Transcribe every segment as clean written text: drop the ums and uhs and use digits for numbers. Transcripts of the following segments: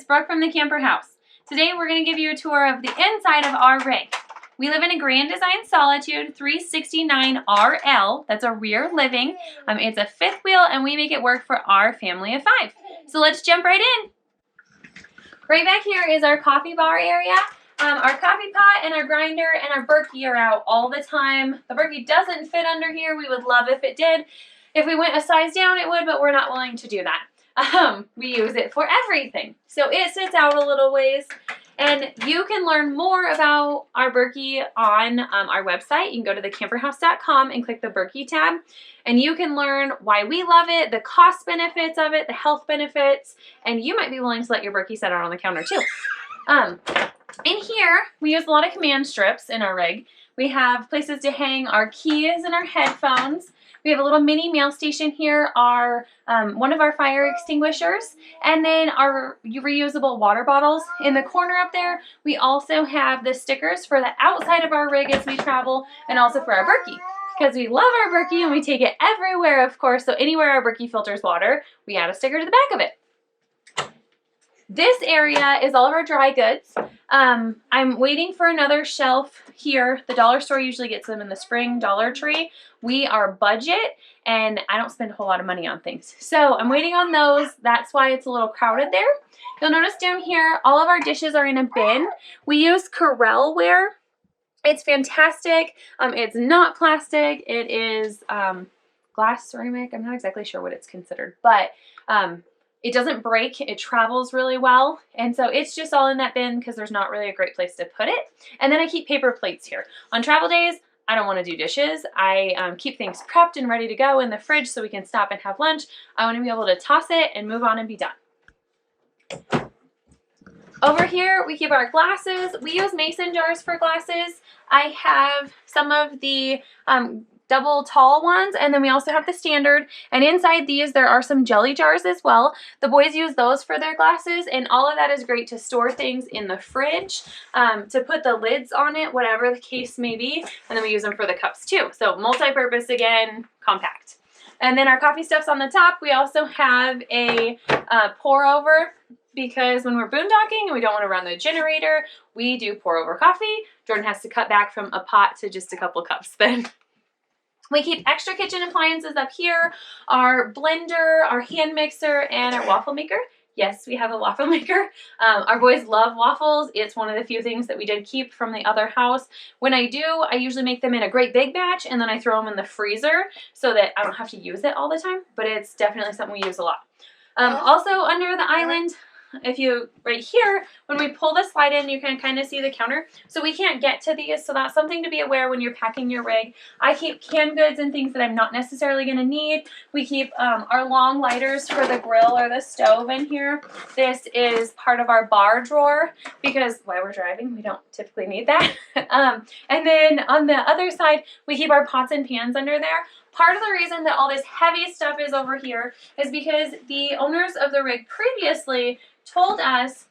Brooke from the Camper House. Today we're going to give you a tour of the inside of our rig. We live in a Grand Design Solitude 369RL. That's a rear living. It's a fifth wheel and we make it work for our family of 5. So let's jump right in. Right back here is our coffee bar area. Our coffee pot and our grinder and our Berkey are out all the time. The Berkey doesn't fit under here. We would love if it did. If we went a size down, it would, but we're not willing to do that. We use it for everything. So it sits out a little ways. And you can learn more about our Berkey on our website. You can go to thecamperhouse.com and click the Berkey tab. And you can learn why we love it, the cost benefits of it, the health benefits, and you might be willing to let your Berkey sit out on the counter too. In here, we use a lot of command strips in our rig. We have places to hang our keys and our headphones. We have a little mini mail station here, one of our fire extinguishers, and then our reusable water bottles. In the corner up there, we also have the stickers for the outside of our rig as we travel, and also for our Berkey. Because we love our Berkey and we take it everywhere, of course, so anywhere our Berkey filters water, we add a sticker to the back of it. This area is all of our dry goods. I'm waiting for another shelf here. The dollar store usually gets them in the spring, Dollar Tree. We are budget and I don't spend a whole lot of money on things. So I'm waiting on those. That's why it's a little crowded there. You'll notice down here, all of our dishes are in a bin. We use Corel ware. It's fantastic. It's not plastic. It is glass ceramic. I'm not exactly sure what it's considered, but it doesn't break, it travels really well, and so it's just all in that bin because there's not really a great place to put it. And then I keep paper plates here. On travel days, I don't want to do dishes. I keep things prepped and ready to go in the fridge so we can stop and have lunch. I want to be able to toss it and move on and be done. Over here, we keep our glasses. We use mason jars for glasses. I have some of the double tall ones, and then we also have the standard, and inside these there are some jelly jars as well. The boys use those for their glasses, and all of that is great to store things in the fridge, to put the lids on it, whatever the case may be, and then we use them for the cups too. So multi-purpose again, compact. And then our coffee stuff's on the top. We also have a pour over, because when we're boondocking and we don't want to run the generator, we do pour over coffee. Jordan has to cut back from a pot to just a couple cups then. We keep extra kitchen appliances up here, our blender, our hand mixer, and our waffle maker. Yes, we have a waffle maker. Our boys love waffles. It's one of the few things that we did keep from the other house. When I do, I usually make them in a great big batch, and then I throw them in the freezer so that I don't have to use it all the time, but it's definitely something we use a lot. Also under the island, right here, when we pull the slide in, you can kind of see the counter. So we can't get to these, so that's something to be aware when you're packing your rig. I keep canned goods and things that I'm not necessarily going to need. We keep our long lighters for the grill or the stove in here. This is part of our bar drawer because while we're driving, we don't typically need that. And then on the other side, we keep our pots and pans under there. Part of the reason that all this heavy stuff is over here is because the owners of the rig previously told us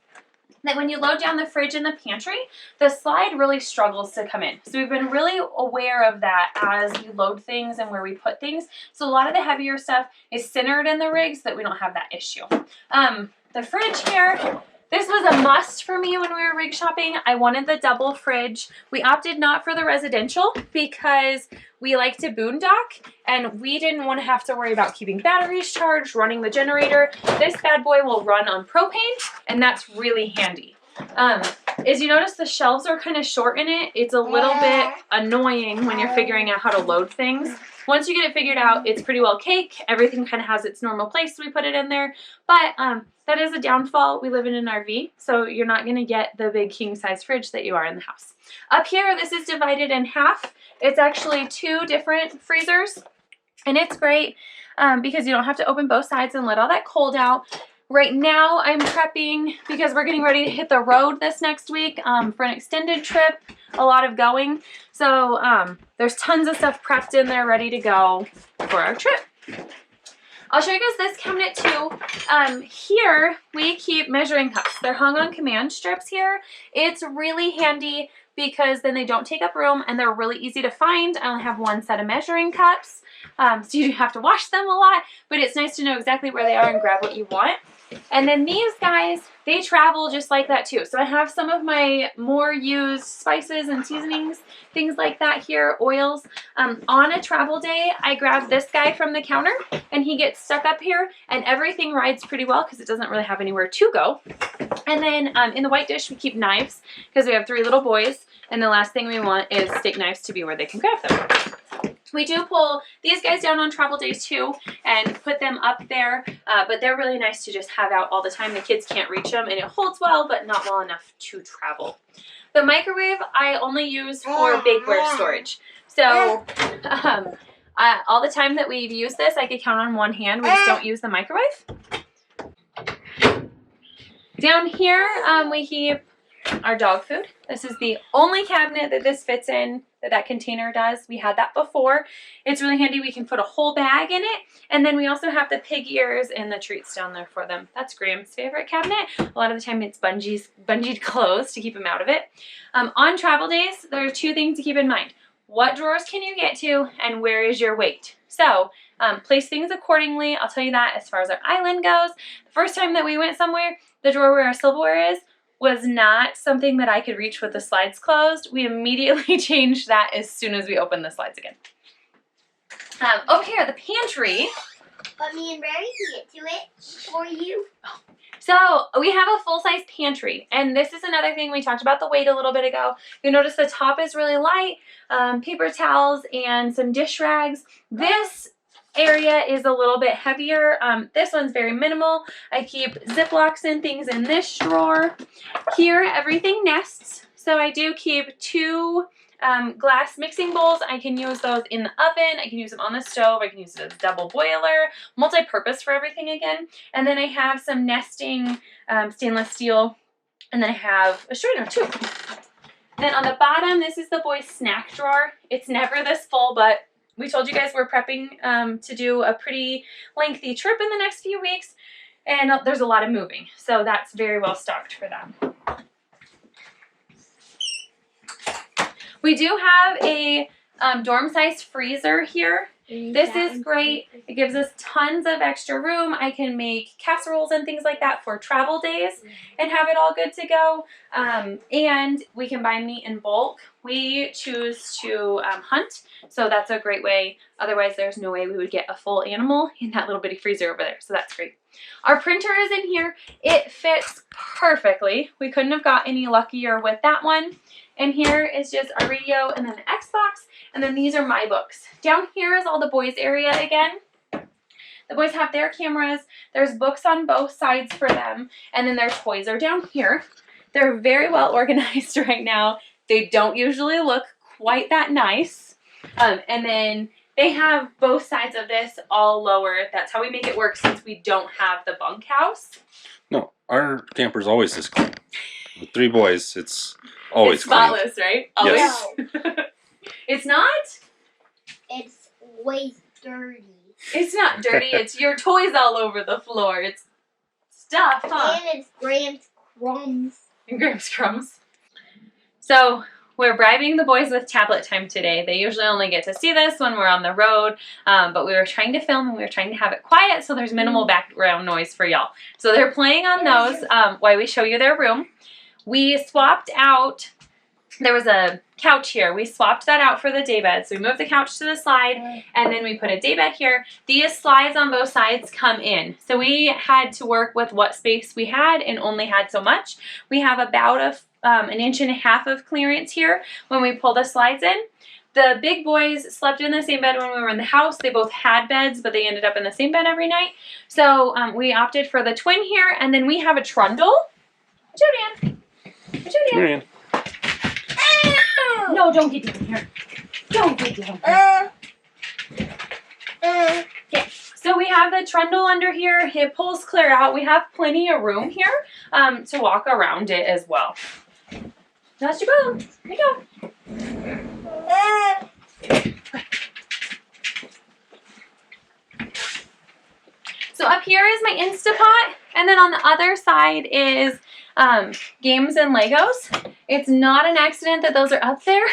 that when you load down the fridge and the pantry, the slide really struggles to come in. So we've been really aware of that as we load things and where we put things. So a lot of the heavier stuff is centered in the rig so that we don't have that issue. The fridge here, this was a must for me when we were rig shopping. I wanted the double fridge. We opted not for the residential because we like to boondock and we didn't want to have to worry about keeping batteries charged, running the generator. This bad boy will run on propane and that's really handy. As you notice, the shelves are kind of short in it. It's a little bit annoying when you're figuring out how to load things. Once you get it figured out, it's pretty well cake. Everything kind of has its normal place, so we put it in there. But that is a downfall. We live in an RV, so you're not going to get the big king-size fridge that you are in the house. Up here, this is divided in half. It's actually 2 different freezers, and it's great because you don't have to open both sides and let all that cold out. Right now, I'm prepping because we're getting ready to hit the road this next week for an extended trip, a lot of going. So there's tons of stuff prepped in there ready to go for our trip. I'll show you guys this cabinet too. Here we keep measuring cups. They're hung on command strips here. It's really handy because then they don't take up room and they're really easy to find. I only have 1 set of measuring cups, so you have to wash them a lot, but it's nice to know exactly where they are and grab what you want. And then these guys, they travel just like that too. So I have some of my more used spices and seasonings, things like that here, oils. On a travel day, I grab this guy from the counter and he gets stuck up here and everything rides pretty well because it doesn't really have anywhere to go. And then in the white dish, we keep knives because we have 3 little boys. And the last thing we want is steak knives to be where they can grab them. We do pull these guys down on travel days too and put them up there, but they're really nice to just have out all the time. The kids can't reach them and it holds well, but not well enough to travel. The microwave I only use for bakeware storage. So all the time that we've used this, I could count on one hand. We just don't use the microwave. Down here, we keep our dog food. This is the only cabinet that this fits in, that container does. We had that before. It's really handy. We can put a whole bag in it. And then we also have the pig ears and the treats down there for them. That's Graham's favorite cabinet. A lot of the time it's bungeed clothes to keep him out of it. On travel days, there are 2 things to keep in mind. What drawers can you get to and where is your weight? So place things accordingly. I'll tell you that as far as our island goes. The first time that we went somewhere, the drawer where our silverware is was not something that I could reach with the slides closed. We immediately changed that as soon as we opened the slides again. Over here, the pantry. But me and Barry can get to it for you. So we have a full-size pantry, and this is another thing we talked about the weight a little bit ago. You notice the top is really light, paper towels and some dish rags. This area is a little bit heavier. This one's very minimal. I keep Ziplocs and things in this drawer. Here, everything nests. So I do keep 2 glass mixing bowls. I can use those in the oven. I can use them on the stove. I can use it as a double boiler, multi-purpose for everything again. And then I have some nesting stainless steel. And then I have a strainer too. Then on the bottom, this is the boys' snack drawer. It's never this full, but we told you guys we're prepping to do a pretty lengthy trip in the next few weeks, and there's a lot of moving, so that's very well stocked for them. We do have a dorm-sized freezer here. This is great. It gives us tons of extra room. I can make casseroles and things like that for travel days and have it all good to go. And we can buy meat in bulk. We choose to hunt, so that's a great way. Otherwise, there's no way we would get a full animal in that little bitty freezer over there, so that's great. Our printer is in here. It fits perfectly. We couldn't have got any luckier with that one. And here is just our radio and then the Xbox. And then these are my books. Down here is all the boys' area again. The boys have their cameras. There's books on both sides for them. And then their toys are down here. They're very well organized right now. They don't usually look quite that nice. And then they have both sides of this all lower. That's how we make it work since we don't have the bunkhouse. No, our camper's always this clean. With 3 boys, it's always spotless, clean. Right? Always. Yes. It's not? It's way dirty. It's not dirty. It's your toys all over the floor. It's stuff, huh? And it's Graham's crumbs. And Graham's crumbs. So we're bribing the boys with tablet time today. They usually only get to see this when we're on the road, but we were trying to film and we were trying to have it quiet so there's minimal background noise for y'all. So they're playing on those while we show you their room. We swapped out, there was a couch here. We swapped that out for the daybed. So we moved the couch to the slide and then we put a daybed here. These slides on both sides come in. So we had to work with what space we had and only had so much. We have about an inch and a half of clearance here when we pull the slides in. The big boys slept in the same bed when we were in the house. They both had beds, but they ended up in the same bed every night. So we opted for the twin here, and then we have a trundle. Julian. Julian. No, don't get down here. Don't get down here. Okay, so we have the trundle under here. It pulls clear out. We have plenty of room here to walk around it as well. That's your bone. Here you go. So up here is my Instapot, and then on the other side is games and Legos. It's not an accident that those are up there.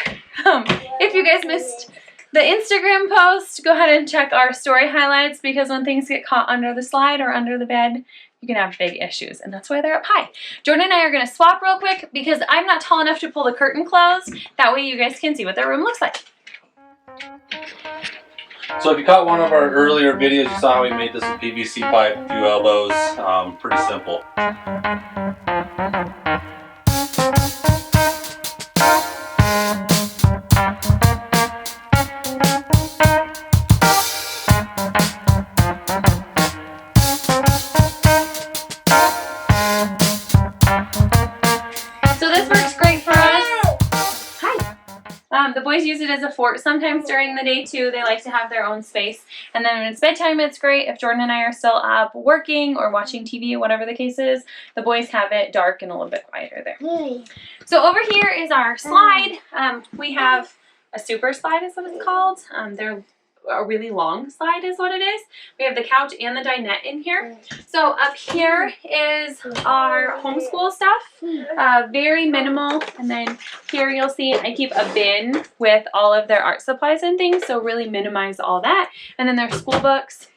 If you guys missed the Instagram post, go ahead and check our story highlights, because when things get caught under the slide or under the bed, you can have big issues, and that's why they're up high. Jordan and I are going to swap real quick because I'm not tall enough to pull the curtain closed. That way you guys can see what their room looks like. So if you caught one of our earlier videos, you saw how we made this with PVC pipe, a few elbows, pretty simple. So this works great for us. Hi. The boys use it as a fort sometimes during the day too. They like to have their own space. And then when it's bedtime, it's great. If Jordan and I are still up working or watching TV, whatever the case is, the boys have it dark and a little bit quieter there. So over here is our slide. We have a super slide is what it's called. They're a really long slide is what it is. We have the couch and the dinette in here. So up here is our homeschool stuff, very minimal. And then here you'll see I keep a bin with all of their art supplies and things, so really minimize all that. And then their school books.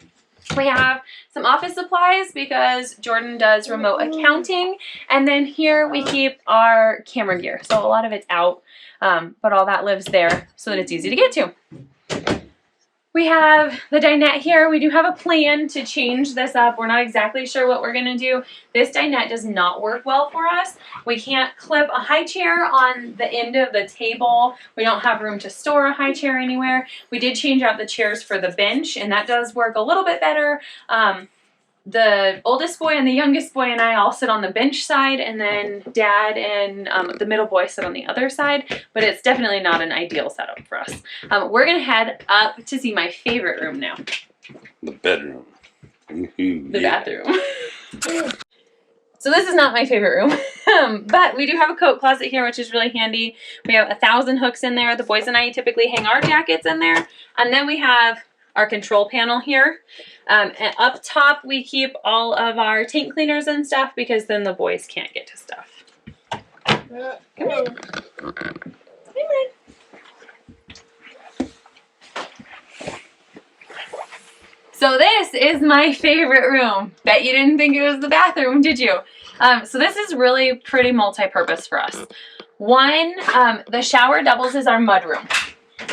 We have some office supplies because Jordan does remote accounting. And then here we keep our camera gear. So a lot of it's out, but all that lives there so that it's easy to get to. We have the dinette here. We do have a plan to change this up. We're not exactly sure what we're going to do. This dinette does not work well for us. We can't clip a high chair on the end of the table. We don't have room to store a high chair anywhere. We did change out the chairs for the bench, and that does work a little bit better. The oldest boy and the youngest boy and I all sit on the bench side, and then Dad and the middle boy sit on the other side, but it's definitely not an ideal setup for us. We're going to head up to see my favorite room now. The bedroom. The bathroom. So this is not my favorite room, but we do have a coat closet here, which is really handy. We have 1,000 hooks in there. The boys and I typically hang our jackets in there, and then we have our control panel here. And up top, we keep all of our tank cleaners and stuff because then the boys can't get to stuff. Come on. Come on. So this is my favorite room. Bet you didn't think it was the bathroom, did you? So this is really pretty multi-purpose for us. One, the shower doubles as our mudroom.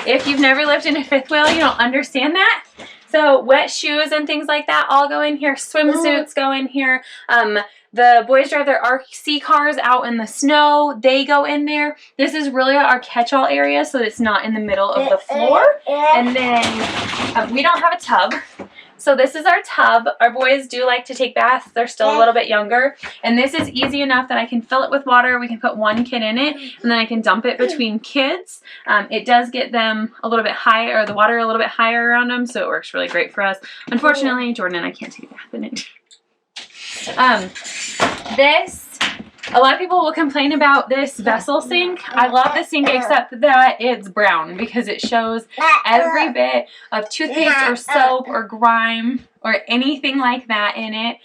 If you've never lived in a fifth wheel, you don't understand that. So wet shoes and things like that all go in here. Swimsuits go in here. The boys drive their RC cars out in the snow. They go in there. This is really our catch-all area so that it's not in the middle of the floor. And then we don't have a tub. So this is our tub. Our boys do like to take baths. They're still a little bit younger. And this is easy enough that I can fill it with water. We can put one kid in it, and then I can dump it between kids. It does get them a little bit higher, or the water a little bit higher around them, so it works really great for us. Unfortunately, Jordan and I can't take a bath in it. A lot of people will complain about this vessel sink. I love the sink except that it's brown because it shows every bit of toothpaste or soap or grime or anything like that in it.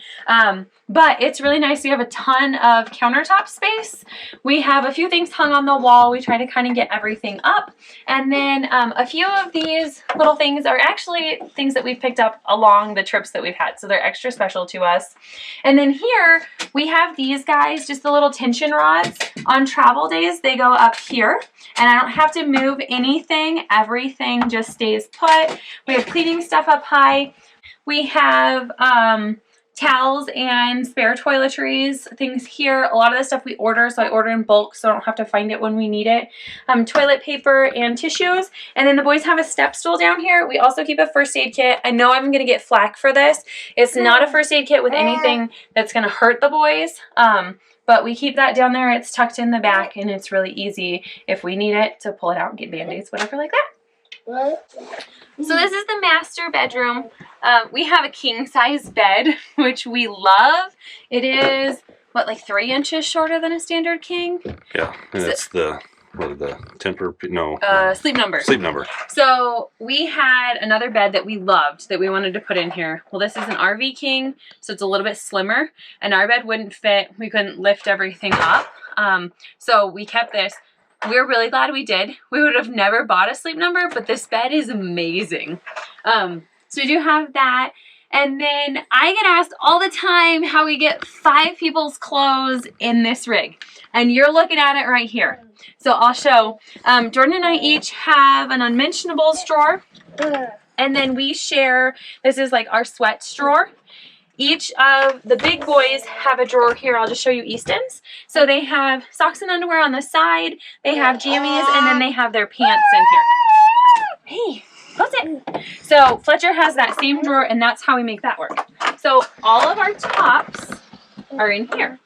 But it's really nice. We have a ton of countertop space. We have a few things hung on the wall. We try to kind of get everything up. And then a few of these little things are actually things that we've picked up along the trips that we've had. So they're extra special to us. And then here we have these guys, just the little tension rods. On travel days, they go up here. And I don't have to move anything. Everything just stays put. We have cleaning stuff up high. We have towels and spare toiletries, things here. A lot of the stuff we order, so I order in bulk so I don't have to find it when we need it. Toilet paper and tissues. And then the boys have a step stool down here. We also keep a first aid kit. I know I'm going to get flack for this. It's not a first aid kit with anything that's going to hurt the boys. But we keep that down there. It's tucked in the back, and it's really easy if we need it to pull it out and get Band-Aids, whatever like that. So this is the master bedroom. We have a king-size bed, which we love. It is, what, like 3 inches shorter than a standard king? Yeah, and it's the, what are the temper, no. Sleep number. Sleep number. So we had another bed that we loved that we wanted to put in here. Well, this is an RV king, so it's a little bit slimmer, and our bed wouldn't fit. We couldn't lift everything up. So we kept this. we're really glad we did. We would have never bought a Sleep Number, but this bed is amazing. So we do have that. And then I get asked all the time how we get 5 people's clothes in this rig. And you're looking at it right here. So I'll show. Jordan and I each have an unmentionables drawer. And then we share, this is like our sweats drawer. Each of the big boys have a drawer here. I'll just show you Easton's. So they have socks and underwear on the side. They have jammies, and then they have their pants in here. Hey, close it. So Fletcher has that same drawer, and that's how we make that work. So all of our tops are in here.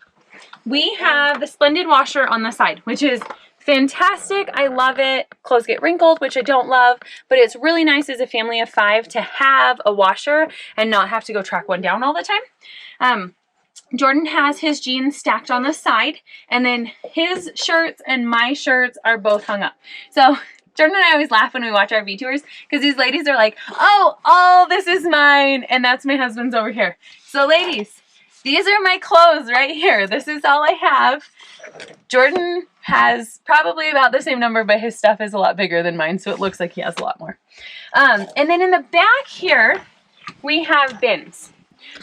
We have the Splendid washer on the side, which is fantastic. I love it. Clothes get wrinkled, which I don't love, but it's really nice as a family of 5 to have a washer and not have to go track one down all the time. Jordan has his jeans stacked on the side, and then his shirts and my shirts are both hung up. So Jordan and I always laugh when we watch RV tours because these ladies are like, oh, all this is mine, and that's my husband's over here. So ladies, these are my clothes right here. This is all I have. Jordan has probably about the same number, but his stuff is a lot bigger than mine, so it looks like he has a lot more. And then in the back here, we have bins.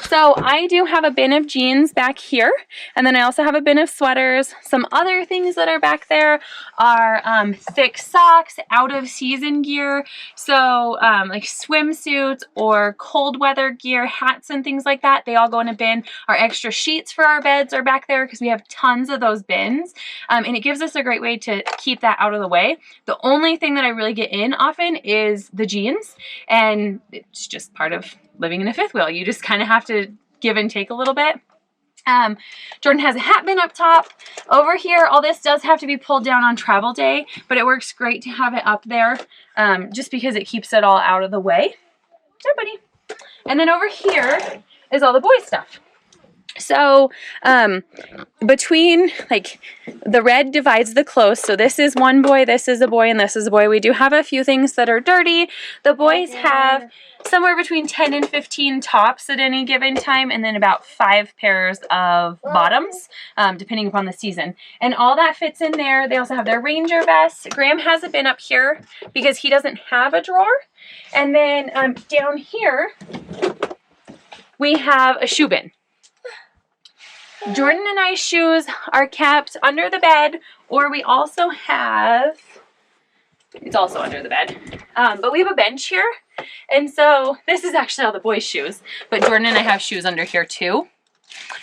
So I do have a bin of jeans back here, and then I also have a bin of sweaters. Some other things that are back there are thick socks, out of season gear, so like swimsuits or cold weather gear, hats and things like that. They all go in a bin. Our extra sheets for our beds are back there because we have tons of those bins, and it gives us a great way to keep that out of the way. The only thing that I really get in often is the jeans, and it's just part of living in a fifth wheel. You just kind of have to give and take a little bit. Jordan has a hat bin up top. Over here, all this does have to be pulled down on travel day, but it works great to have it up there just because it keeps it all out of the way. There, buddy. And then over here is all the boy stuff. So between, like, the red divides the clothes. So this is one boy, this is a boy, and this is a boy. We do have a few things that are dirty. The boys have somewhere between 10 and 15 tops at any given time, and then about 5 pairs of bottoms, depending upon the season. And all that fits in there. They also have their Ranger vests. Graham has a bin up here because he doesn't have a drawer. And then down here, we have a shoe bin. Jordan and I's shoes are kept under the bed, or we also have, it's also under the bed, but we have a bench here, and so this is actually all the boys' shoes, but Jordan and I have shoes under here too.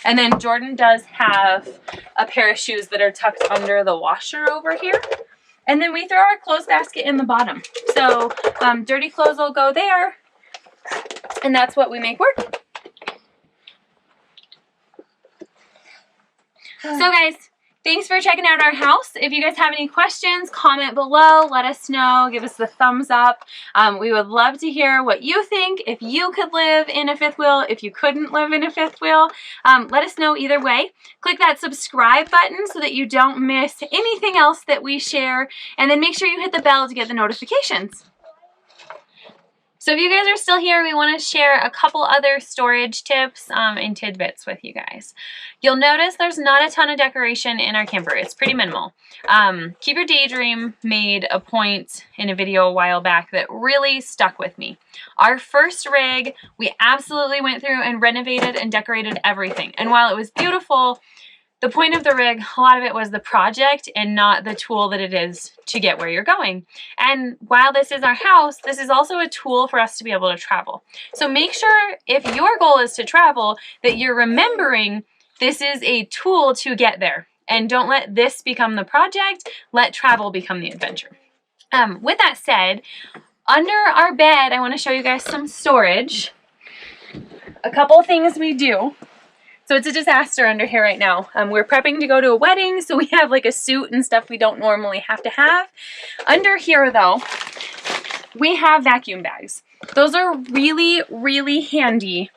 And then Jordan does have a pair of shoes that are tucked under the washer over here. And then we throw our clothes basket in the bottom. So dirty clothes will go there, and that's what we make work. So guys, thanks for checking out our house. If you guys have any questions, comment below, let us know, give us the thumbs up. We would love to hear what you think. If you could live in a fifth wheel, if you couldn't live in a fifth wheel, let us know either way. Click that subscribe button so that you don't miss anything else that we share, and then make sure you hit the bell to get the notifications. So if you guys are still here, we want to share a couple other storage tips and tidbits with you guys. You'll notice there's not a ton of decoration in our camper. It's pretty minimal. Keep Your Daydream made a point in a video a while back that really stuck with me. Our first rig, we absolutely went through and renovated and decorated everything. And while it was beautiful, the point of the rig, a lot of it was the project and not the tool that it is to get where you're going. And while this is our house, this is also a tool for us to be able to travel. So make sure if your goal is to travel that you're remembering this is a tool to get there. And don't let this become the project, let travel become the adventure. With that said, under our bed, I want to show you guys some storage. A couple things we do. So it's a disaster under here right now. We're prepping to go to a wedding, so we have like a suit and stuff we don't normally have to have. Under here though, we have vacuum bags. Those are really, really handy.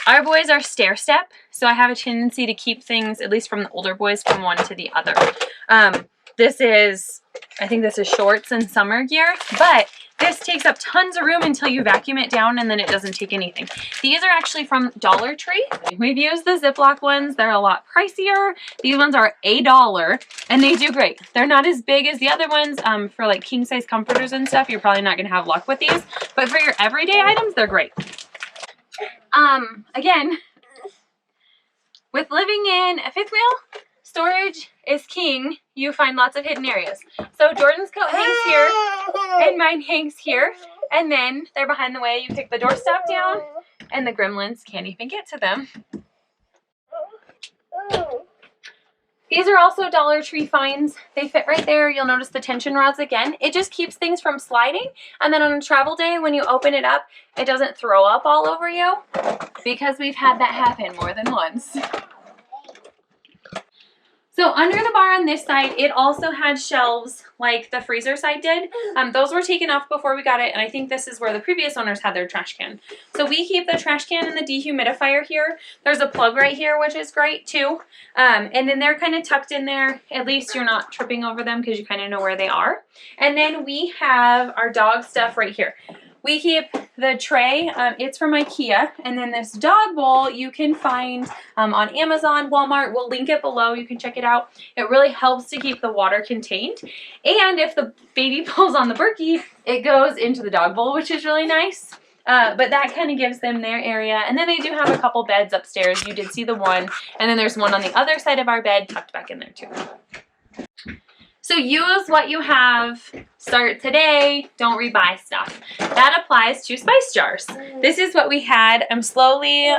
Our boys are stair step, so I have a tendency to keep things, at least from the older boys, from one to the other. I think this is shorts and summer gear, but This takes up tons of room until you vacuum it down, and then it doesn't take anything. These are actually from Dollar Tree. We've used the Ziploc ones. They're a lot pricier. These ones are $1, and they do great. They're not as big as the other ones. For like king size comforters and stuff, you're probably not going to have luck with these, but for your everyday items, they're great. Again, with living in a fifth wheel, storage is king. You find lots of hidden areas. So Jordan's coat hangs here, and mine hangs here, and then they're behind the way. You pick the doorstop down, and the gremlins can't even get to them. These are also Dollar Tree finds. They fit right there. You'll notice the tension rods again. It just keeps things from sliding, and then on a travel day, when you open it up, it doesn't throw up all over you, because we've had that happen more than once. So under the bar on this side, it also had shelves like the freezer side did. Those were taken off before we got it, and I think this is where the previous owners had their trash can. So we keep the trash can and the dehumidifier here. There's a plug right here, which is great too. And then they're kind of tucked in there. At least you're not tripping over them because you kind of know where they are. And then we have our dog stuff right here. We keep the tray, it's from IKEA, and then this dog bowl you can find on Amazon, Walmart. We'll link it below. You can check it out. It really helps to keep the water contained. And if the baby pulls on the Berkey, it goes into the dog bowl, which is really nice. But that kind of gives them their area. And then they do have a couple beds upstairs. You did see the one. And then there's one on the other side of our bed tucked back in there too. So use what you have, start today, don't rebuy stuff. That applies to spice jars. This is what we had. I'm slowly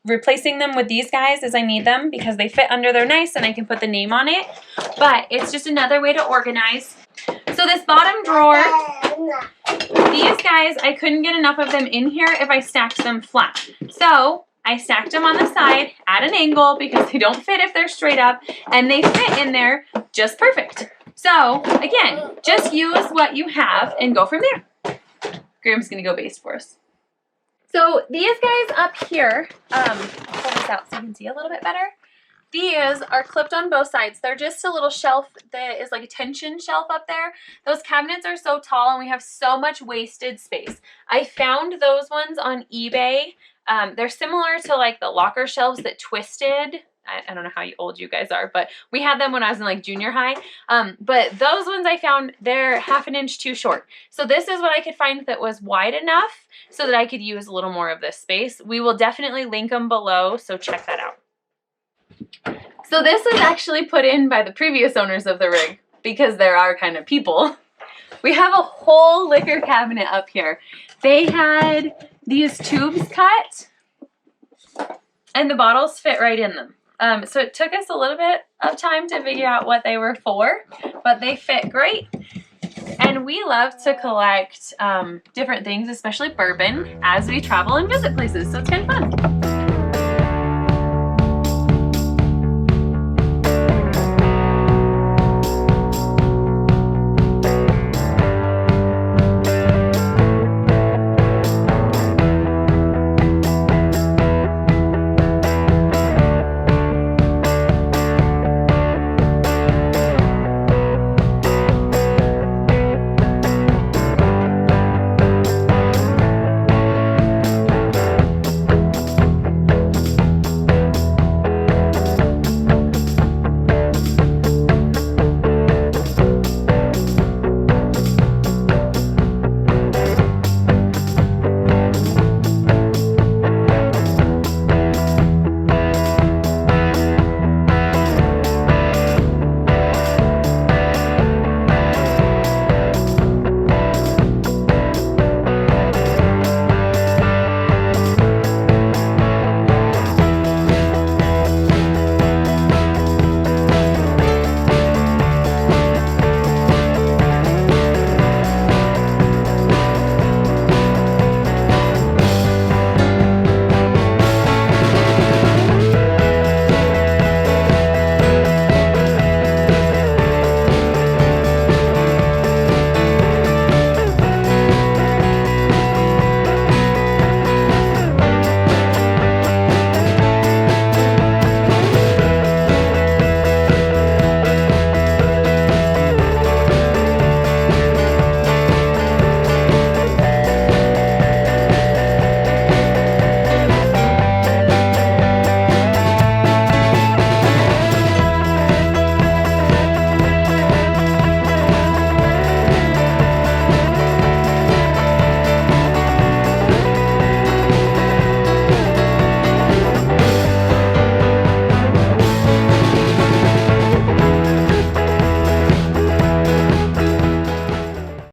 replacing them with these guys as I need them because they fit under there nice and I can put the name on it. But it's just another way to organize. So this bottom drawer, these guys, I couldn't get enough of them in here if I stacked them flat. So I stacked them on the side at an angle because they don't fit if they're straight up, and they fit in there just perfect. So again, just use what you have and go from there. Graham's gonna go baste for us. So these guys up here, I'll pull this out so you can see a little bit better. These are clipped on both sides. They're just a little shelf that is like a tension shelf up there. Those cabinets are so tall and we have so much wasted space. I found those ones on eBay. They're similar to like the locker shelves that twisted. I don't know how old you guys are, but we had them when I was in like junior high. But those ones I found, they're half an inch too short. So this is what I could find that was wide enough so that I could use a little more of this space. We will definitely link them below, so check that out. So this was actually put in by the previous owners of the rig because there are kind of people. We have a whole liquor cabinet up here. They had these tubes cut and the bottles fit right in them. So it took us a little bit of time to figure out what they were for, but they fit great. And we love to collect different things, especially bourbon, as we travel and visit places. So it's kind of fun.